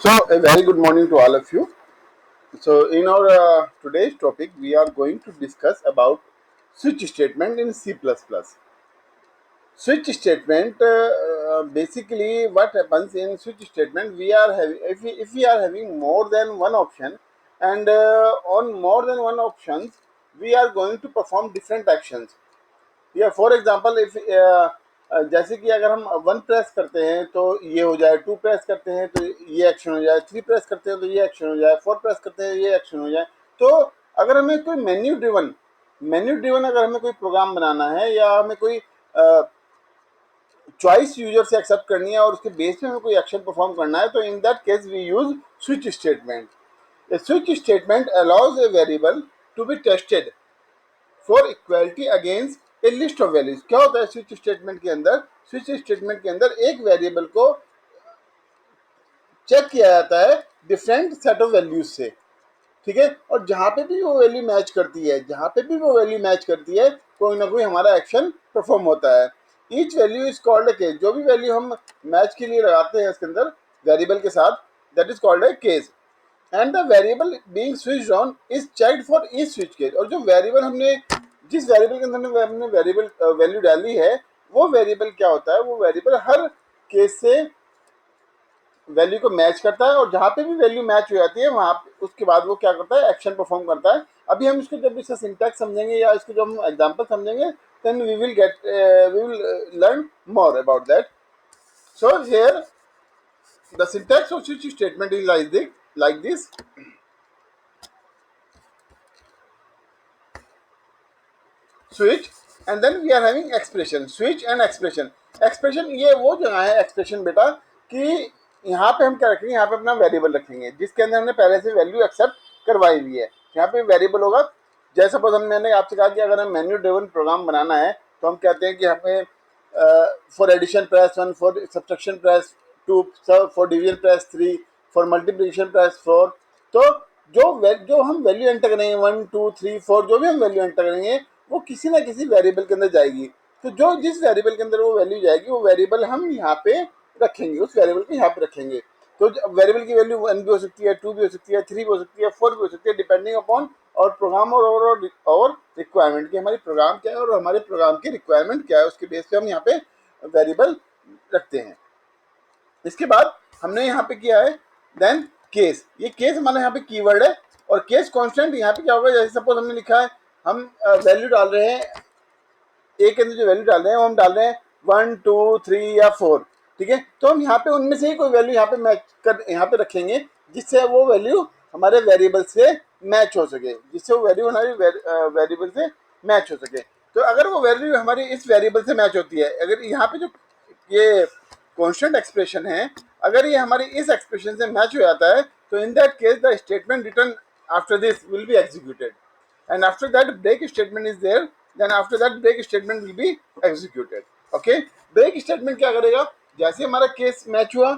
So, a very good morning to all of you. So, in our today's topic, we are going to discuss about switch statement in C++. Switch statement, basically, what happens in switch statement? We are having if we are having more than one option, and on more than one options, we are going to perform different actions. या for example if जैसे कि अगर हम one press करते हैं तो ये हो जाए, टू प्रेस करते हैं तो ये एक्शन हो जाए, थ्री प्रेस करते हैं तो ये एक्शन हो जाए, फोर प्रेस करते हैं ये एक्शन हो जाए. तो अगर हमें कोई मेन्यू ड्रिवन अगर हमें कोई प्रोग्राम बनाना है या हमें कोई चॉइस यूजर से एक्सेप्ट करनी है और उसके बेस पे हमें कोई एक्शन परफॉर्म करना है, तो in that case we use switch statement. A switch statement allows a variable to be tested for equality against a list of values. क्या होता है स्विच स्टेटमेंट के अंदर? स्विच स्टेटमेंट के अंदर एक वेरिएबल को चेक किया जाता है डिफरेंट सेट ऑफ वैल्यूज से, ठीक है. और जहां पे भी वो वैल्यू मैच करती है, कोई ना कोई हमारा एक्शन परफॉर्म होता है. Each value is called a case. जो भी वैल्यू हम मैच के लिए लगाते हैं इसके अंदर वेरिएबल के साथ, that is called a case. And the variable being switched on is checked for each switch case. और जो वेरिएबल हमने जिस वेरिएबल के अंदर हमने वेरिएबल वैल्यू डाली है, वो वेरिएबल क्या होता है? वो वेरिएबल हर केस से वैल्यू को मैच करता है, और जहां पे भी वैल्यू मैच हो जाती है वहां उसके बाद वो क्या करता है? एक्शन परफॉर्म करता है. अभी हम इसको जब इसका सिंटैक्स समझेंगे या इसको जब हम एग्जांपल समझेंगे, then we will learn more about that. So here the syntax of switch statement is like this. Switch and then we are having expression. Switch and expression. Expression ये वो जगह है एक्सप्रेशन बेटा कि यहाँ पे हम क्या रखेंगे? यहाँ पे अपना वेरिएबल रखेंगे जिसके अंदर हमने पहले से वैल्यू एक्सेप्ट करवाई हुई है. यहाँ पे वेरिएबल होगा. जैसे सपोज मैंने आपसे कहा कि अगर हम मेन्यू ड्रिवन प्रोग्राम बनाना है तो हम कहते हैं कि यहाँ पे for addition press 1, for subtraction press 2, for division press 3, for multiplication press 4. तो जो हम वैल्यू एंटर करेंगे 1, 2, 3, 4, जो भी हम वैल्यू एंटर करेंगे वो किसी ना किसी वेरिएबल के अंदर जाएगी. तो जो जिस वेरिएबल के अंदर वो वैल्यू जाएगी वो वेरिएबल हम यहाँ पे रखेंगे, उस वेरिएबल को यहाँ पे रखेंगे. तो वेरिएबल की वैल्यू 1 भी हो सकती है, 2 भी हो सकती है, 3 भी हो सकती है, 4 भी हो सकती है, डिपेंडिंग अपॉन और प्रोग्राम और रिक्वायरमेंट की. हमारी प्रोग्राम क्या है और हमारे प्रोग्राम की रिक्वायरमेंट क्या है, उसके बेस पे हम यहाँ पे वेरिएबल रखते हैं. इसके बाद हमने यहाँ पे किया है देन केस. ये केस हमारे यहाँ पे कीवर्ड है. और केस कांस्टेंट यहाँ पे क्या होगा? जैसे सपोज हमने लिखा है हम वैल्यू डाल रहे हैं, ए के अंदर जो वैल्यू डाल रहे हैं वो हम डाल रहे हैं 1, 2, 3 या 4, ठीक है. तो हम यहाँ पे उनमें से ही कोई वैल्यू यहाँ पे मैच कर यहाँ पे रखेंगे जिससे वो वैल्यू हमारे वेरिएबल से मैच हो सके, जिससे वो वैल्यू हमारी वेरिएबल से मैच हो सके. तो अगर वो वैल्यू हमारी इस वेरिएबल से मैच होती है, अगर यहाँ पे जो ये कांस्टेंट एक्सप्रेशन है, अगर ये हमारी इस एक्सप्रेशन से मैच हो जाता है, तो in that case the statement return after this will be executed. And after that break statement is there, then after that break statement will be executed. Okay, break statement क्या करेगा? जैसे हमारा case match हुआ,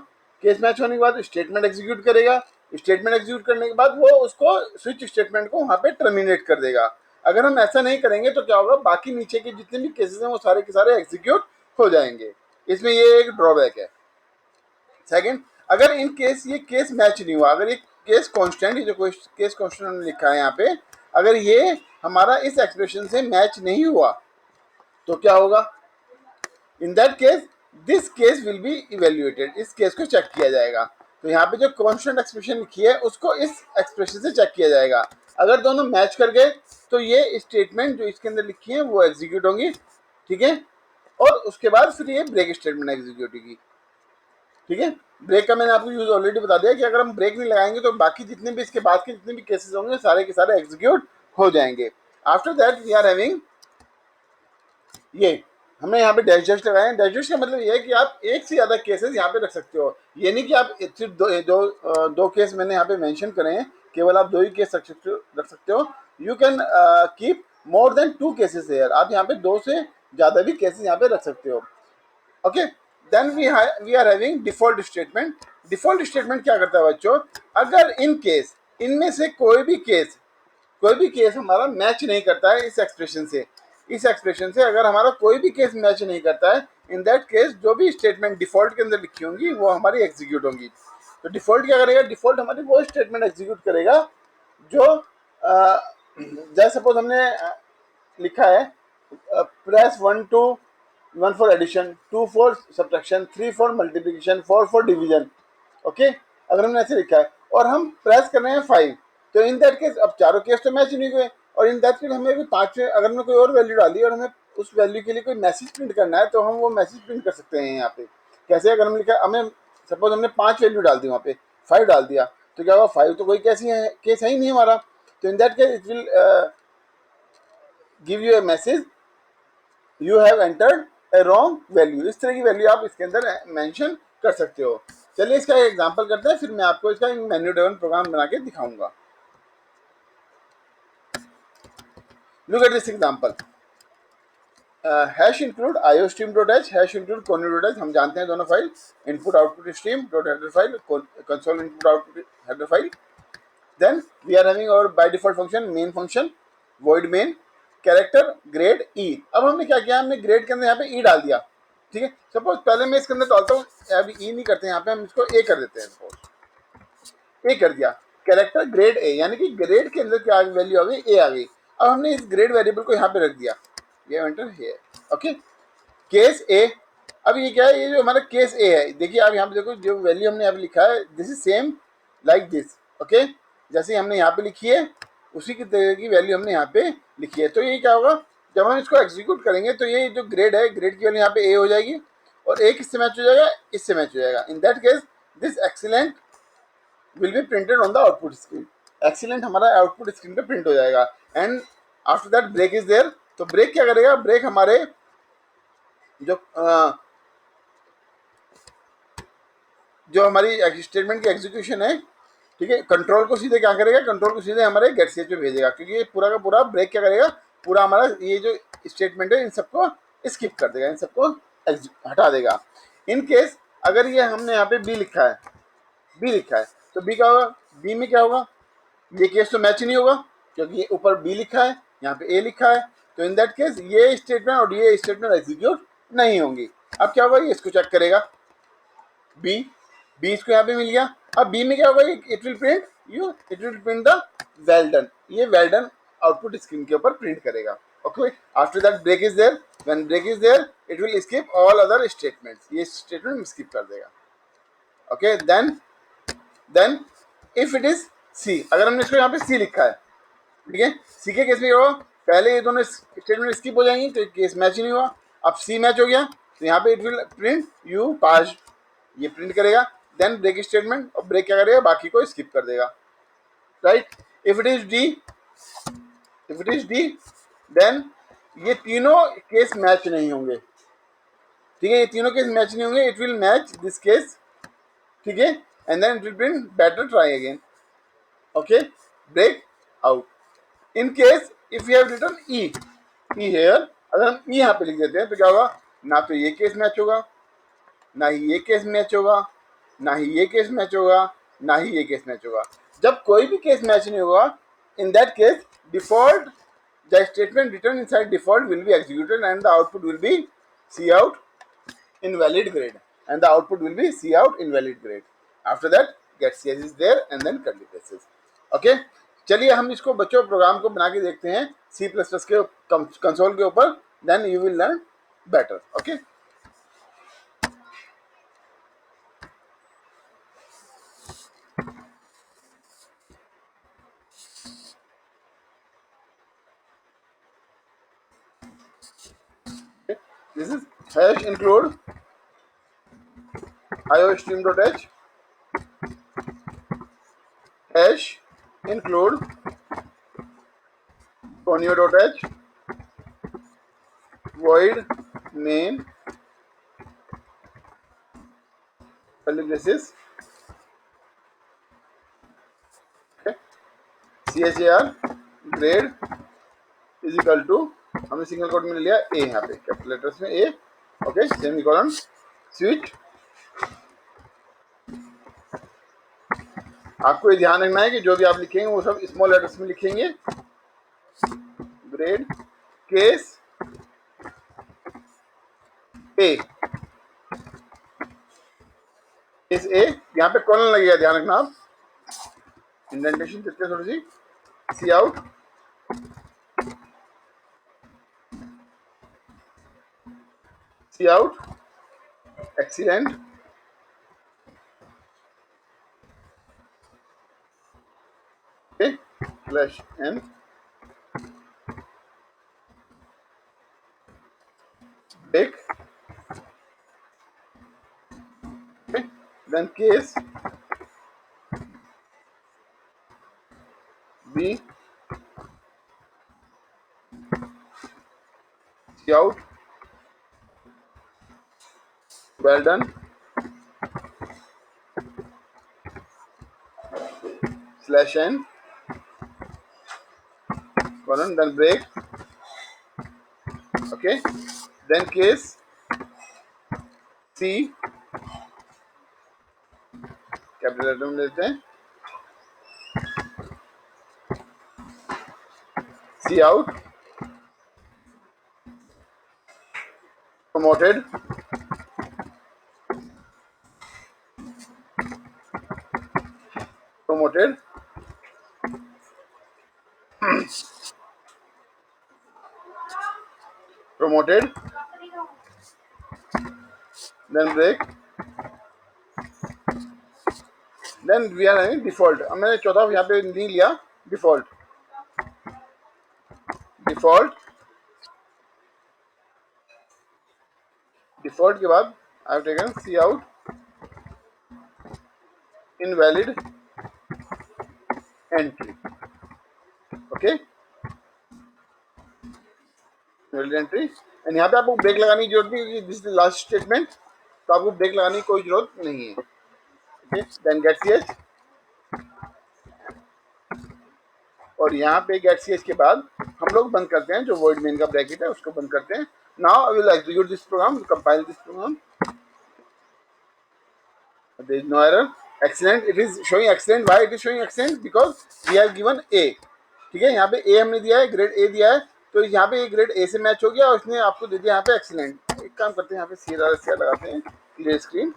case match होने के बाद statement execute करेगा. Statement execute करने के बाद वो उसको स्विच स्टेटमेंट को वहां पे टर्मिनेट कर देगा. अगर हम ऐसा नहीं करेंगे तो क्या होगा? बाकी नीचे के जितने भी केसेस हैं वो सारे के सारे एग्जीक्यूट हो जाएंगे. इसमें ये एक ड्रॉबैक है. सेकंड, अगर इन केस ये केस मैच नहीं हुआ, अगर ये केस कांस्टेंट, ये जो केस कांस्टेंट लिखा है यहाँ पे, अगर ये हमारा इस एक्सप्रेशन से मैच नहीं हुआ तो क्या होगा? In that case this case will be evaluated. इस केस को चेक किया जाएगा. तो यहाँ पे जो कांस्टेंट एक्सप्रेशन लिखी है उसको इस एक्सप्रेशन से चेक किया जाएगा. अगर दोनों मैच कर गए तो ये स्टेटमेंट जो इसके अंदर लिखी है वो एग्जीक्यूट होंगी, ठीक है. और उसके बाद फिर ये ब्रेक स्टेटमेंट एग्जीक्यूट होगी, ठीक है. ब्रेक का मैंने आपको यूज ऑलरेडी बता दिया कि अगर हम ब्रेक नहीं लगाएंगे तो बाकी जितने भी इसके बाद के जितने भी केसेस होंगे सारे के सारे एग्जीक्यूट हो जाएंगे. After that we are having ये हमने यहाँ पे डैश डैश लगाए हैं. डैश डैश का मतलब ये है कि आप एक से ज़्यादा केसेस यहाँ पे रख सकते हो. ये नहीं कि आप सिर्फ दो केस मैंने यहाँ पे मेंशन करे हैं, केवल आप 2 ही केस रख सकते हो. You can keep more than 2 cases here. आप यहाँ पे 2 से ज़्यादा भी केसेस यहाँ पे रख सकते हो. Okay, then we are having default statement. Default statement क्या करता है बच्चों? अगर इन केस इनमें से कोई भी केस हमारा मैच नहीं करता है इस एक्सप्रेशन से अगर हमारा कोई भी केस मैच नहीं करता है, इन दैट केस जो भी स्टेटमेंट डिफॉल्ट के अंदर लिखी होंगी वो हमारी एग्जीक्यूट होंगी. तो डिफॉल्ट क्या करेगा, डिफॉल्ट हमारी वो स्टेटमेंट एग्जीक्यूट करेगा जो जैसे सपोज हमने लिखा है press 1 for addition, 2 for subtraction, 3 for multiplication, 4 for division. Okay, अगर हमने ऐसे लिखा है और हम प्रेस कर रहे हैं 5, तो इन दैट केस अब चारों केस तो मैच नहीं हुए, और इन दैट केस हमें भी 5, अगर हमने कोई और वैल्यू डाली और हमें उस वैल्यू के लिए कोई मैसेज प्रिंट करना है तो हम वो मैसेज प्रिंट कर सकते हैं यहाँ पे। कैसे, अगर हम लिखा हमें सपोज हमने 5 वैल्यू डाल दी, वहाँ पे 5 डाल दिया, तो क्या होगा, 5 तो कोई कैसी है केस है ही नहीं हमारा, तो in that case it will give U A message you have entered A wrong value. इस तरह की वैल्यू आप इसके अंदर मेंशन कर सकते हो। चलिए इसका एक एग्जांपल करते हैं, फिर मैं आपको इसका मेन्यू ड्रिवन प्रोग्राम बना के दिखाऊंगा। Look at this example, hash include iostream.h, hash include conio.h। हम जानते हैं दोनों file, input output stream dot header file, console input output header file. Then we are having और by default function main function, void main, character grade E. अब हमने क्या किया, हमने ग्रेड के अंदर यहाँ पे ई डाल दिया। ठीक है, सपोज पहले मैं इसके अंदर डालता हूँ, अभी ई नहीं करते, यहाँ पे हम इसको ए कर देते हैं, सपोज ए कर दिया, कैरेक्टर ग्रेड ए, यानी कि ग्रेड के अंदर क्या वैल्यू आ गई, ए आ गई। अब हमने इस ग्रेड वेरिएबल को यहाँ पे रख दिया, ये एंटर है। ओके, केस ए, अब ये क्या है, ये जो हमारा केस ए है, देखिए आप यहाँ पे देखो जो वैल्यू हमने यहाँ पे लिखा है, this is same like this. Okay, जैसे हमने यहाँ पे लिखी है उसी की तरह की वैल्यू हमने यहाँ पे लिखी है। तो ये क्या होगा, जब हम इसको एग्जीक्यूट करेंगे तो ये जो ग्रेड है, ग्रेड की वैल्यू यहाँ पे ए हो जाएगी, और ए किससे मैच हो जाएगा, इससे मैच हो जाएगा। In that case this excellent will be printed on the output screen. Excellent हमारा आउटपुट स्क्रीन पे प्रिंट हो जाएगा। And after that break is there, तो ब्रेक क्या करेगा, ब्रेक हमारे जो जो हमारी स्टेटमेंट की एग्जीक्यूशन है, ठीक है, कंट्रोल को सीधे क्या करेगा, कंट्रोल को सीधे हमारे गेट स्टेज पे भेजेगा, क्योंकि ये पूरा का पूरा ब्रेक क्या करेगा, पूरा हमारा ये जो स्टेटमेंट है इन सबको स्किप कर देगा, इन सबको हटा देगा। इन केस अगर ये हमने यहाँ पे बी लिखा है, बी लिखा है, तो बी क्या होगा, बी में क्या होगा, ये केस तो मैच नहीं होगा, क्योंकि ऊपर बी लिखा है, यहाँ पे ए लिखा है, तो इन दैट केस ये स्टेटमेंट और ये स्टेटमेंट एग्जीक्यूट नहीं होंगी। अब क्या होगा, ये इसको चेक करेगा, बी, बी इसको यहाँ पे मिल गया। अब बी में क्या होगा, it will print you, it will print the well done, ये वेल डन आउटपुट स्क्रीन के ऊपर प्रिंट करेगा। Okay, after that break is there, when break is there it will skip all other statements, ये statement skip कर देगा। Okay, then if it is C, अगर हमने इसको यहाँ पे सी लिखा है, ठीक है, सी के केस में क्या होगा, पहले ये दोनों स्टेटमेंट स्किप हो जाएंगी, तो केस मैच ही नहीं हुआ। अब सी मैच हो गया, तो यहाँ पे it will print you pass, ये प्रिंट करेगा। देन ब्रेक स्टेटमेंट, और ब्रेक क्या करेगा, बाकी को स्किप कर देगा, right. If it is D, if it is D, then ये तीनों केस मैच नहीं होंगे, ठीक है, ये तीनों केस मैच नहीं होंगे, it will match this case, ठीक है, and then it will print better try again. Okay, break out. In case if you have written E, E here, अगर हम ई यहाँ पे लिख देते हैं तो क्या होगा, ना तो ये केस मैच होगा, ना ही ये केस मैच होगा, ना ही ये केस मैच होगा, ना ही ये केस मैच होगा। जब कोई भी केस मैच नहीं होगा, in that case default the statement return inside default will be executed and the output will be C out invalid grade, and the output will be C out invalid grade. After that get CS is there and then curly braces. Okay, चलिए हम इसको बच्चों programme को बना के देखते हैं C++ के कंसोल के ऊपर, then you will learn better. Okay, this is hash include iostream.h, hash include conio.h, void main curly braces, okay, char grade is equal to, हमने सिंगल कोट में लिया ए, यहाँ पे कैपिटल लेटर्स में ए, ओके, सेमीकोलन, स्विच। आपको ये ध्यान रखना है कि जो भी आप लिखेंगे वो सब स्मॉल लेटर्स में लिखेंगे। ग्रेड केस ए, केस ए, यहाँ पे कॉलन लगेगा, ध्यान रखना आप, इंडेंटेशन देते हैं थोड़ी सी, C out, C out excellent, okay, slash N, break, okay, then case B, C out, well done, slash N, colon, then break, okay, then case C, capital letter में लेते हैं, C out, promoted, promoted, promoted, then break, then we are having default. अब मैंने चौथा यहाँ पे नहीं लिया, default, default, default के बाद I have taken C out, invalid entry, okay, invalid entry, and यहाँ पे आपको ब्रेक लगाने की जरूरत नहीं, क्योंकि दिस इज लास्ट स्टेटमेंट, तो आपको ब्रेक लगाने की कोई जरूरत नहीं है, okay, then get C H, और यहाँ पे गेट सी एच के बाद हम लोग बंद करते हैं, जो वॉइड मेन का ब्रैकेट है उसको बंद करते हैं. Now I will execute this program, compile this program, there is no error, excellent, it is showing excellent. Why it is showing excellent? Because we have given A, ठीक है, यहाँ पे A हमने दिया है, ग्रेड A दिया है, तो यहाँ पे ग्रेड A से मैच हो गया और उसने आपको दे दिया यहाँ पे excellent. एक काम करते हैं, यहाँ पे CLR लगाते हैं, क्लियर स्क्रीन,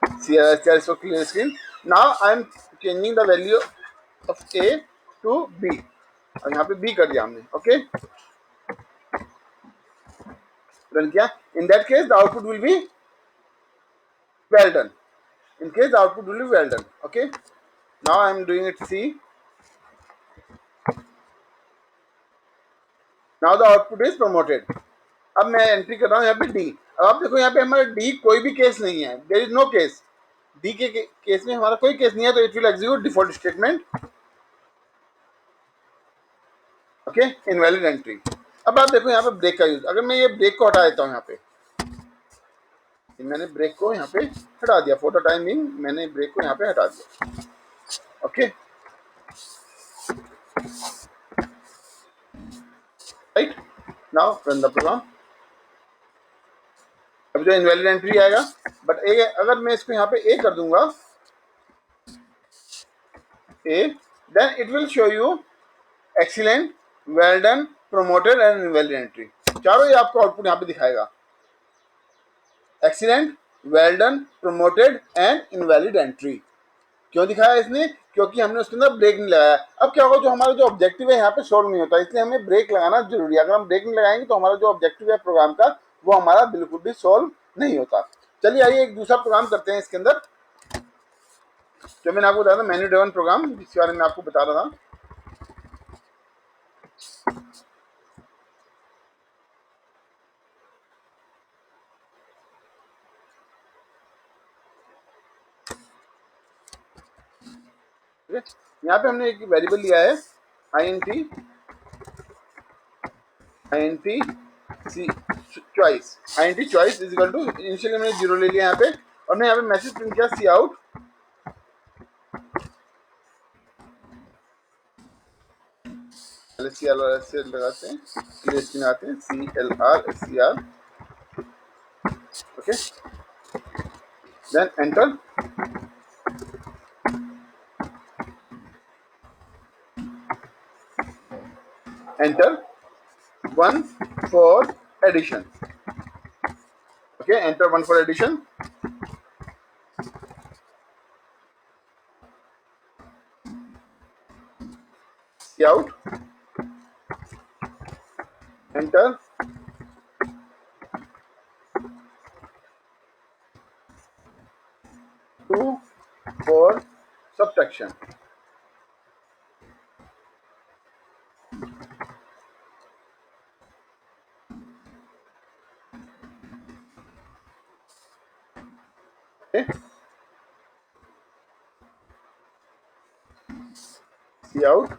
CLR इसको clear screen. Now I am changing the value of A to B, और यहाँ पे B कर दिया हमने, ओके, रन किया. इन that case the output will B well done. In case the output will be well done, okay. Now I am doing it C. Now the output is promoted. अब मैं entry कर रहा हूँ यहाँ पे D. अब आप देखो यहाँ पे हमारा D कोई भी केस नहीं है, there is no case. D के केस में हमारा कोई केस नहीं है, तो it will execute default statement, okay, invalid entry. अब आप देखो यहाँ पे ब्रेक का यूज, अगर मैं ये ब्रेक को हटा देता हूँ, यहाँ पे मैंने ब्रेक को यहाँ पे हटा दिया, फॉर द टाइम बीइंग मैंने ब्रेक को यहाँ पे हटा दिया, okay, right. Now run the program. अब जो इनवैलिड एंट्री आएगा, बट अगर मैं इसको यहाँ पे ए कर दूंगा, A, then it will show you excellent, well done, promoted and invalid entry, चारों ही आपको आउटपुट यहाँ पे दिखाएगा, excellent, well done, promoted and invalid entry. क्यों दिखाया इसने? क्योंकि हमने उसके अंदर ब्रेक नहीं लगाया. अब क्या होगा, जो हमारा जो ऑब्जेक्टिव है यहाँ पे सोल्व नहीं होता, इसलिए हमें ब्रेक लगाना जरूरी है. अगर हम ब्रेक नहीं लगाएंगे तो हमारा जो ऑब्जेक्टिव है प्रोग्राम का, वो हमारा बिल्कुल भी सोल्व नहीं होता. चलिए आइए एक दूसरा प्रोग्राम करते हैं इसके अंदर, जो मैंने आपको बताया था मेन्यू ड्रिवन प्रोग्राम, जिसके बारे में आपको बता रहा था. यहाँ पे हमने एक वेरिएबल लिया है int choice, int choice is equal to, initially मैंने 0 ले लिया यहाँ पे, और मैं यहाँ पे मैसेज प्रिंट किया सी आउट, CLR से लगाते हैं, क्लियर स्क्रीन आते हैं, CLR okay, then enter, enter 1 for addition, okay, enter 1 for addition, C out, enter, 2 for subtraction. Okay, see out,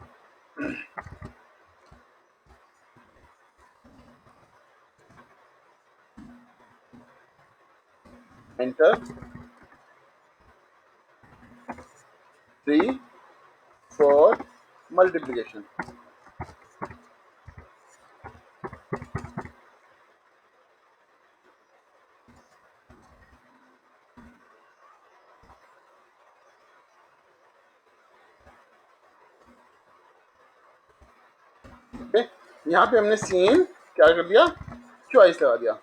enter, 3 for multiplication. Okay, यहाँ पे हमने सीन क्या कर दिया, चॉइस लगा दिया,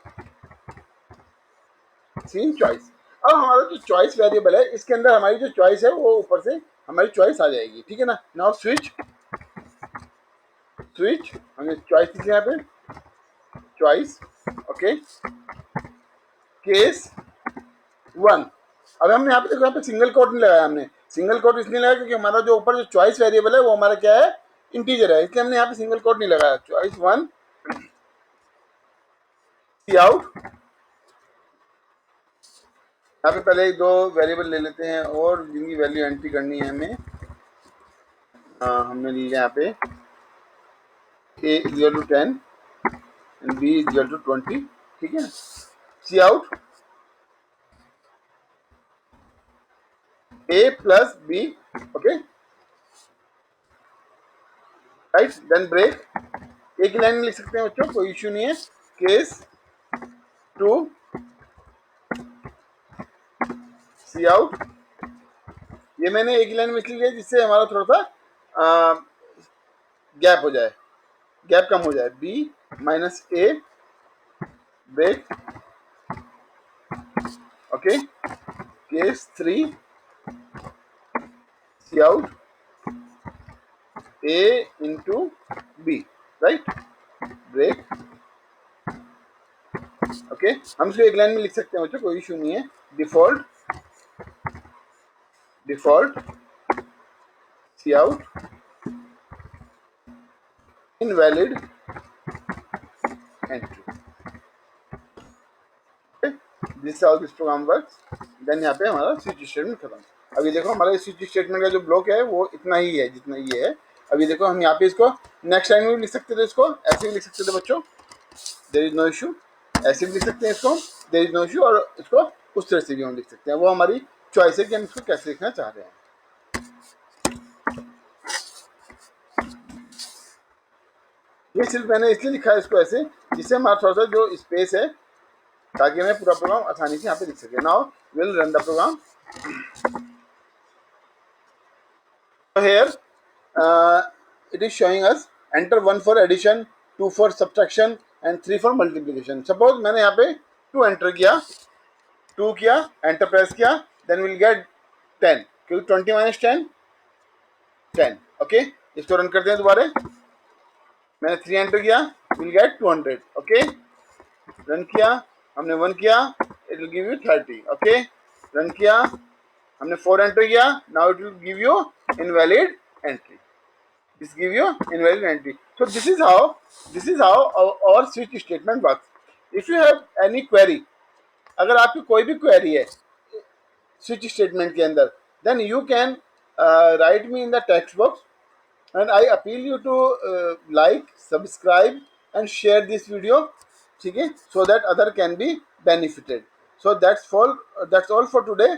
सीन चॉइस। अब हमारा जो चॉइस वेरिएबल है इसके अंदर हमारी जो चॉइस है वो ऊपर से हमारी चॉइस आ जाएगी, ठीक है ना। नाउ स्विच, स्विच हमने चॉइस लिखी यहाँ पे, चॉइस, ओके, केस 1। अब हमने यहाँ पे देखो, यहाँ पे सिंगल कोट नहीं लगाया हमने, सिंगल कोट इसलिए लगाया क्योंकि हमारा जो ऊपर जो चॉइस वेरिएबल है वो हमारा क्या है, इंटीजर है, इसलिए हमने यहाँ पे सिंगल कोट नहीं लगाया। चॉइस 1, सी आउट, यहाँ पे पहले एक दो वेरिएबल ले लेते हैं और जिनकी वैल्यू एंट्री करनी है हमें। हमने लिया यहाँ पे a is equal to 10 and b is equal to 20, ठीक है। C out, a plus b, okay, right, then break, एक लाइन में लिख सकते हैं बच्चों, कोई इश्यू नहीं है। केस 2, सी आउट, ये मैंने एक लाइन में लिख लिया जिससे हमारा थोड़ा सा गैप हो जाए, गैप कम हो जाए। b minus a, break, okay, case 3, C out, a into b, right, break, okay. हम इसको एक लाइन में लिख सकते हैं बच्चों, कोई इशू नहीं है। Default, default, C out, invalid entry, this how this program works. Then यहाँ पे हमारा स्विच स्टेटमेंट खत्म। अभी देखो हमारा स्विच स्टेटमेंट का जो ब्लॉक है वो इतना ही है जितना ये है। अभी देखो हम यहाँ पे इसको नेक्स्ट लाइन में भी लिख सकते थे, इसको ऐसे भी लिख सकते थे बच्चों, देयर इज नो इशू, ऐसे भी लिख सकते हैं इसको, देयर इज नो इशू, और इसको उस तरह से भी हम लिख सकते हैं, वो हमारी चॉइस है कि हम इसको कैसे लिखना चाह रहे हैं। ये सिर्फ मैंने इसलिए लिखा है इसको ऐसे, जिससे हमारा थोड़ा सा जो स्पेस है ताकि हमें पूरा प्रोग्राम आसानी से यहाँ पे लिख सके। Now will run the program. Here it is showing us enter 1 for addition, 2 for subtraction and 3 for multiplication. Suppose मैंने यहाँ पे 2 एंटर किया, 2 किया, एंटर प्रेस किया, देन विल गेट 10, क्योंकि 20 माइनस 10 10, ओके। इसको रन करते हैं दोबारा। मैंने 3 एंटर किया, विल गेट 200, ओके। रन किया, हमने 1 किया, it will give you 30, okay. Run किया, हमने 4 एंटर किया, now it will give you invalid entry, this give you invalid entry. So this is how our switch statement works. If you have any query, अगर आपकी कोई भी query है switch statement के अंदर, then you can write me in the text box, and I appeal you to like, subscribe and share this video, ठीक है, so that other can be benefited. So that's all for today.